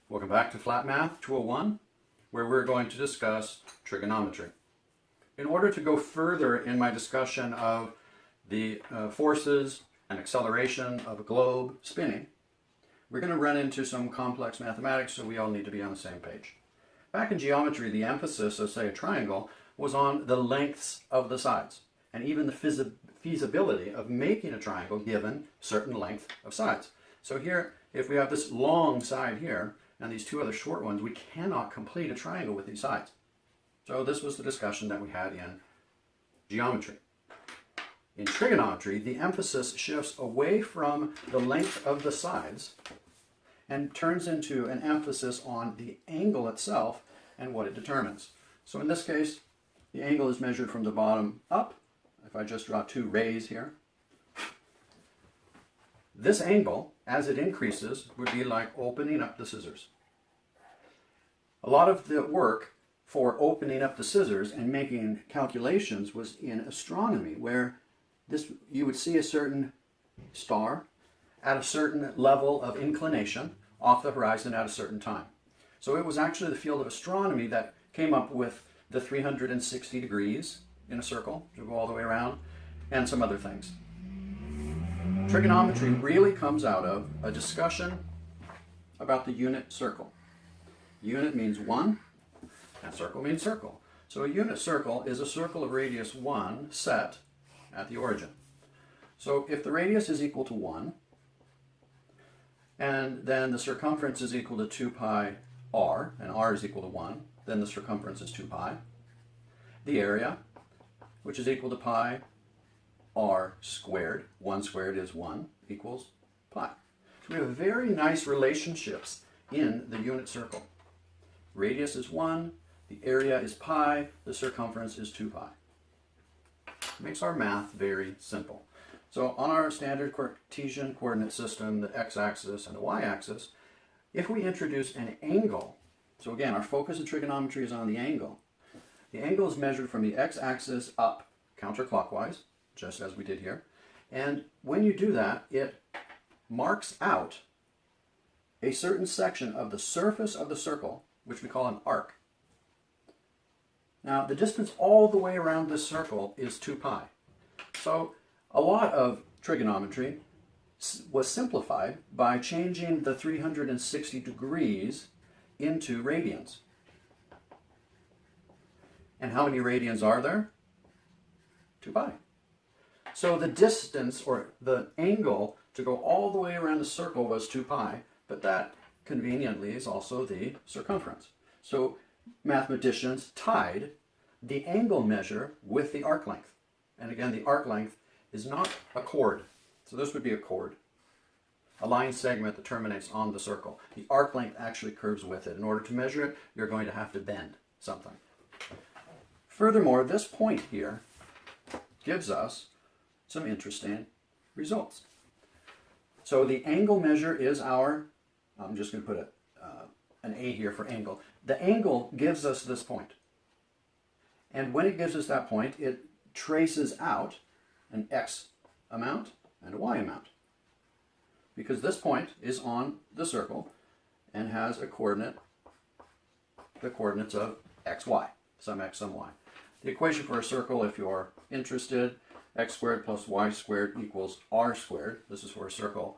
Welcome back to Flat Math 201, where we're going to discuss trigonometry. In order to go further in my discussion of the forces and acceleration of a globe spinning, we're going to run into some complex mathematics, so we all need to be on the same page. Back in geometry, the emphasis of, say, a triangle was on the lengths of the sides, and even the feasibility of making a triangle given certain length of sides. So here, if we have this long side here, and these two other short ones, we cannot complete a triangle with these sides. So this was the discussion that we had in geometry. In trigonometry, the emphasis shifts away from the length of the sides and turns into an emphasis on the angle itself and what it determines. So in this case, the angle is measured from the bottom up. If I just draw two rays here, this angle, as it increases, would be like opening up the scissors. A lot of the work for opening up the scissors and making calculations was in astronomy, where you would see a certain star at a certain level of inclination off the horizon at a certain time. So it was actually the field of astronomy that came up with the 360 degrees in a circle to go all the way around, and some other things. Trigonometry really comes out of a discussion about the unit circle. Unit means one, and circle means circle. So a unit circle is a circle of radius 1 set at the origin. So if the radius is equal to 1, and then the circumference is equal to 2 pi r, and r is equal to 1, then the circumference is 2 pi. The area, which is equal to pi r squared, 1 squared is 1, equals pi. So we have very nice relationships in the unit circle. Radius is 1, the area is pi, the circumference is 2 pi. It makes our math very simple. So on our standard Cartesian coordinate system, the x-axis and the y-axis, if we introduce an angle, so again, our focus in trigonometry is on the angle. The angle is measured from the x-axis up counterclockwise, just as we did here. And when you do that, it marks out a certain section of the surface of the circle, which we call an arc. Now, the distance all the way around this circle is 2 pi. So a lot of trigonometry was simplified by changing the 360 degrees into radians. And how many radians are there? 2 pi. So the distance, or the angle, to go all the way around the circle was 2 pi, but that conveniently is also the circumference. So mathematicians tied the angle measure with the arc length. And again, the arc length is not a chord. So this would be a chord, a line segment that terminates on the circle. The arc length actually curves with it. In order to measure it, you're going to have to bend something. Furthermore, this point here gives us some interesting results. So the angle measure is our, I'm just going to put an A here for angle. The angle gives us this point. And when it gives us that point, it traces out an x amount and a y amount. Because this point is on the circle and has a coordinate, the coordinates of x, y, some x, some y. The equation for a circle, if you're interested, x squared plus y squared equals r squared. This is for a circle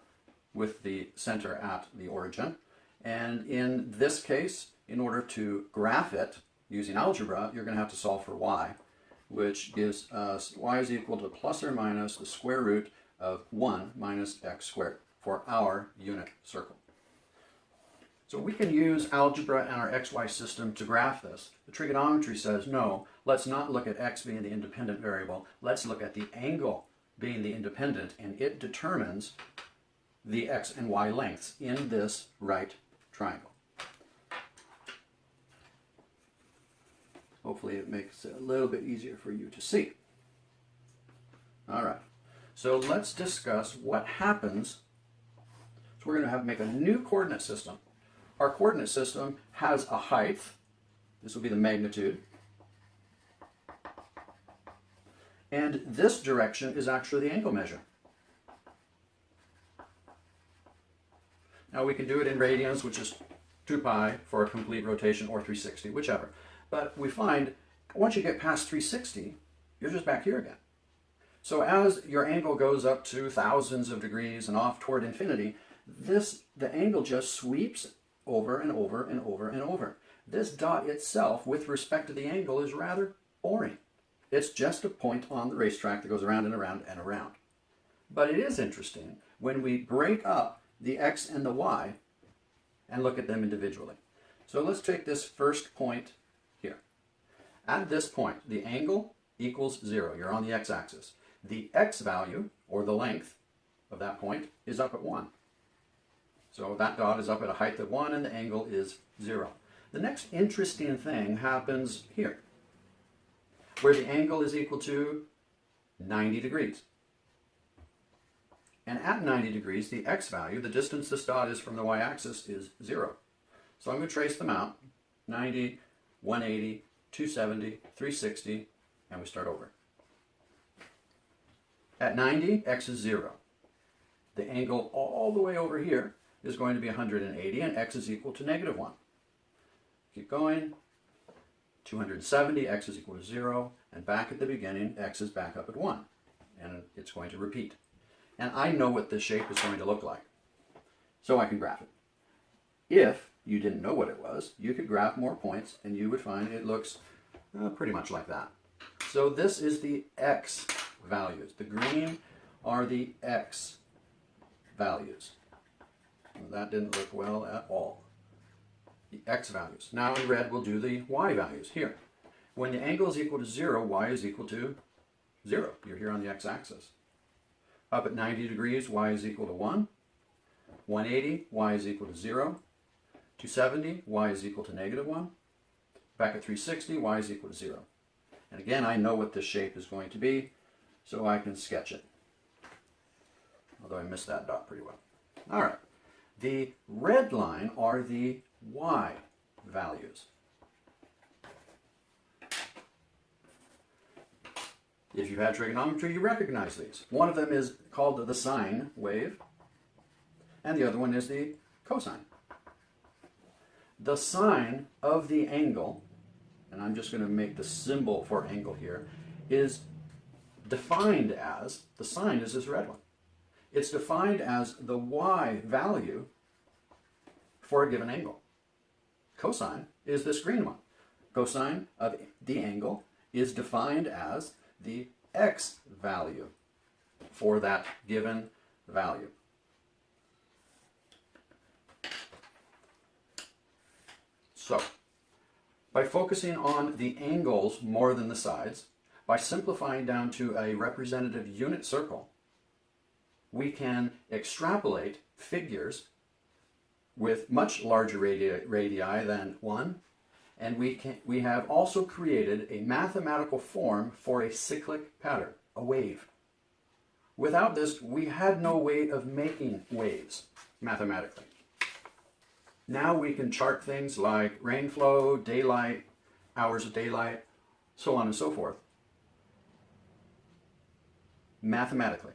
with the center at the origin. And in this case, in order to graph it using algebra, you're going to have to solve for y, which gives us y is equal to plus or minus the square root of 1 minus x squared for our unit circle. So we can use algebra and our xy system to graph this. The trigonometry says, no, let's not look at x being the independent variable. Let's look at the angle being the independent, and it determines the x and y lengths in this right triangle. Hopefully it makes it a little bit easier for you to see. All right, so let's discuss what happens. So we're going to make a new coordinate system. Our coordinate system has a height. This will be the magnitude. And this direction is actually the angle measure. Now we can do it in radians, which is 2 pi for a complete rotation, or 360, whichever. But we find once you get past 360, you're just back here again. So as your angle goes up to thousands of degrees and off toward infinity, the angle just sweeps over and over and over and over. This dot itself, with respect to the angle, is rather boring. It's just a point on the racetrack that goes around and around and around. But it is interesting when we break up the x and the y and look at them individually. So let's take this first point here. At this point, the angle equals 0. You're on the x-axis. The x value, or the length of that point, is up at 1. So that dot is up at a height of 1 and the angle is 0. The next interesting thing happens here, where the angle is equal to 90 degrees. And at 90 degrees, the x value, the distance this dot is from the y-axis, is 0. So I'm going to trace them out. 90, 180, 270, 360, and we start over. At 90, x is 0. The angle all the way over here is going to be 180, and x is equal to -1. Keep going. 270, x is equal to 0, and back at the beginning, x is back up at 1, and it's going to repeat. And I know what this shape is going to look like, so I can graph it. If you didn't know what it was, you could graph more points, and you would find it looks pretty much like that. So this is the x values. The green are the x values. Well, that didn't look well at all. The x values. Now in red we'll do the y values here. When the angle is equal to 0, y is equal to 0. You're here on the x-axis. Up at 90 degrees, y is equal to 1. 180, y is equal to 0. 270, y is equal to -1. Back at 360, y is equal to 0. And again, I know what this shape is going to be, so I can sketch it. Although I missed that dot pretty well. All right. The red line are the y values. If you've had trigonometry, you recognize these. One of them is called the sine wave, and the other one is the cosine. The sine of the angle, and I'm just going to make the symbol for angle here, is defined as, the sine is this red one. It's defined as the y value for a given angle. Cosine is this green one. Cosine of the angle is defined as the x value for that given value. So, by focusing on the angles more than the sides, by simplifying down to a representative unit circle, we can extrapolate figures with much larger radii than 1, and we have also created a mathematical form for a cyclic pattern, a wave. Without this, we had no way of making waves mathematically. Now we can chart things like rainflow, daylight, hours of daylight, so on and so forth, mathematically.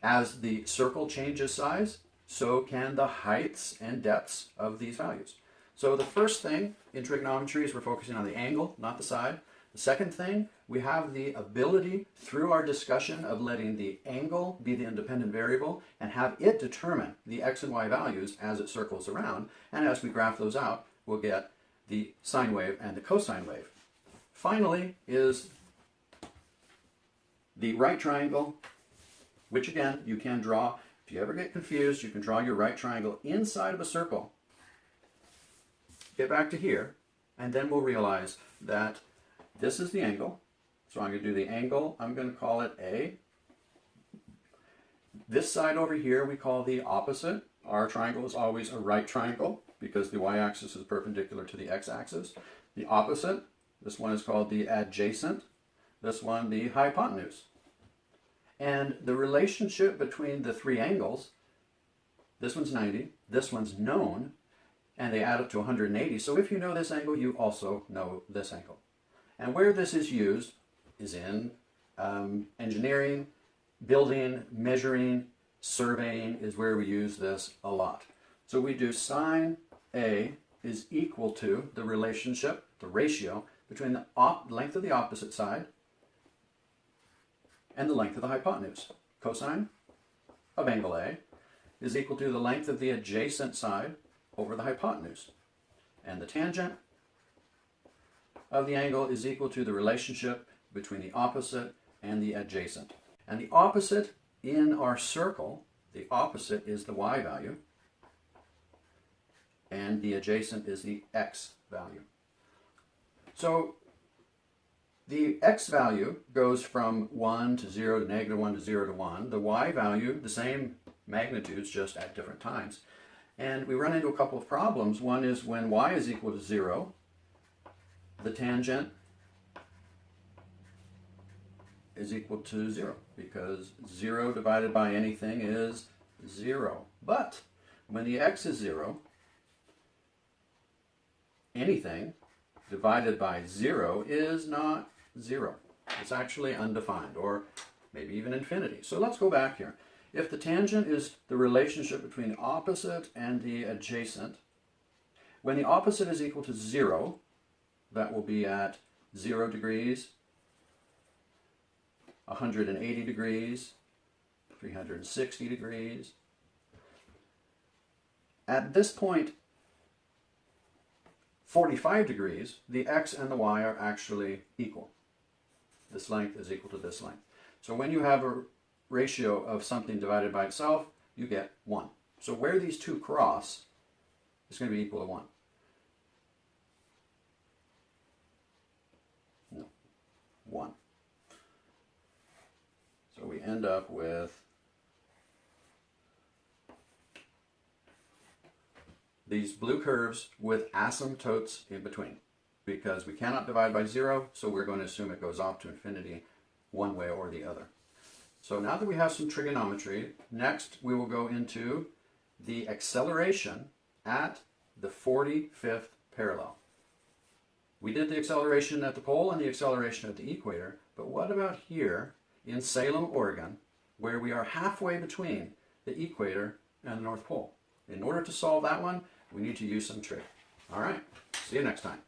As the circle changes size, so can the heights and depths of these values. So the first thing in trigonometry is we're focusing on the angle, not the side. The second thing, we have the ability through our discussion of letting the angle be the independent variable and have it determine the x and y values as it circles around. And as we graph those out, we'll get the sine wave and the cosine wave. Finally is the right triangle, which again, you can draw. If you ever get confused, you can draw your right triangle inside of a circle. Get back to here, and then we'll realize that this is the angle. So I'm going to do the angle. I'm going to call it A. This side over here we call the opposite. Our triangle is always a right triangle because the y-axis is perpendicular to the x-axis. The opposite, this one is called the adjacent. This one, the hypotenuse. And the relationship between the three angles, this one's 90, this one's known, and they add up to 180. So if you know this angle, you also know this angle. And where this is used is in engineering, building, measuring, surveying is where we use this a lot. So we do sine A is equal to the relationship, the ratio, between the length of the opposite side and the length of the hypotenuse. Cosine of angle A is equal to the length of the adjacent side over the hypotenuse. And the tangent of the angle is equal to the relationship between the opposite and the adjacent. And the opposite in our circle, the opposite is the y value, and the adjacent is the x value. So the x value goes from 1 to 0 to negative 1 to 0 to 1. The y value, the same magnitudes, just at different times. And we run into a couple of problems. One is when y is equal to 0, the tangent is equal to 0, because 0 divided by anything is 0. But when the x is 0, anything divided by 0 is not 0. It's actually undefined, or maybe even infinity. So let's go back here. If the tangent is the relationship between the opposite and the adjacent, when the opposite is equal to 0, that will be at 0 degrees, 180 degrees, 360 degrees. At this point, 45 degrees, the x and the y are actually equal. This length is equal to this length. So when you have a ratio of something divided by itself, you get 1. So where these two cross is going to be equal to 1. No, 1. So we end up with these blue curves with asymptotes in between, because we cannot divide by 0, so we're going to assume it goes off to infinity one way or the other. So now that we have some trigonometry, next we will go into the acceleration at the 45th parallel. We did the acceleration at the pole and the acceleration at the equator, but what about here in Salem, Oregon, where we are halfway between the equator and the North Pole? In order to solve that one, we need to use some trig. All right, see you next time.